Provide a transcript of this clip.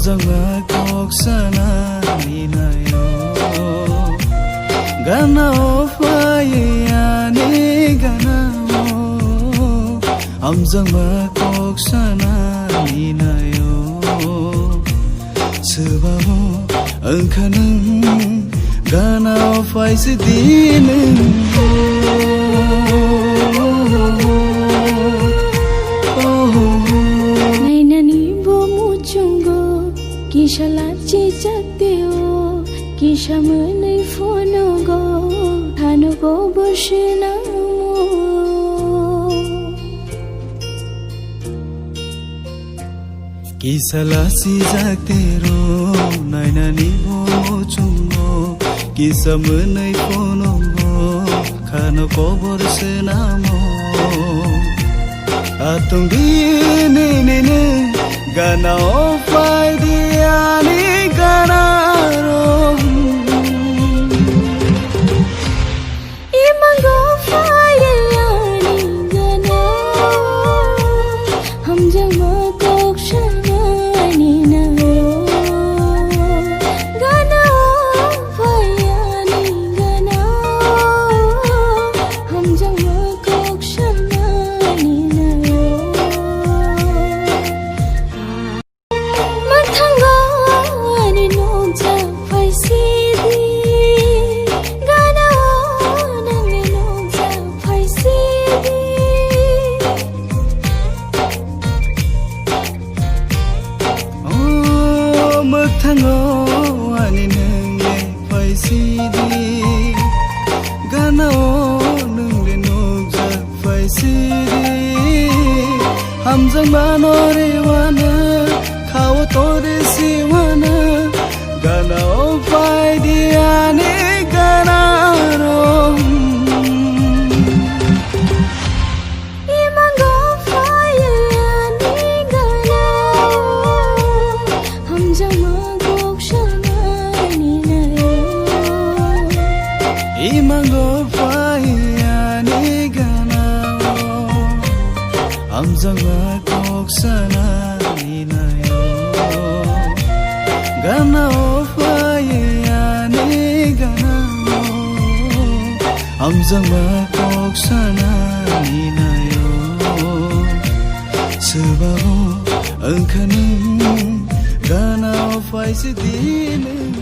Hamzangma kok sana ninayo Gana ofaye ane gana Hamzangma kok sana ninayo Sebabo engkanang gana ofai sedineng Kisalachi chateo kisha menai fono go hano go boshina mo Kisalachi chatero nainani bo chungo kisha menai fono go hano go boshina mo Atung dine ne gana ofai diani gana ro Imang ofai diani gana Hamzangma kok sana ninayo Gana ofai diani gana Hamzangma kok sana ninayo Tango ani nenge pai sidi Gana o nenge nogja pai sidi Hamzangma nore wana kawa tore siwana Gana o pai diane gana ro Imango faya ni gana Hamzangma kok sana ninayo Gana faya ni gana Hamzangma kok sana ninayo Sebabo engkanang gana faya sedineng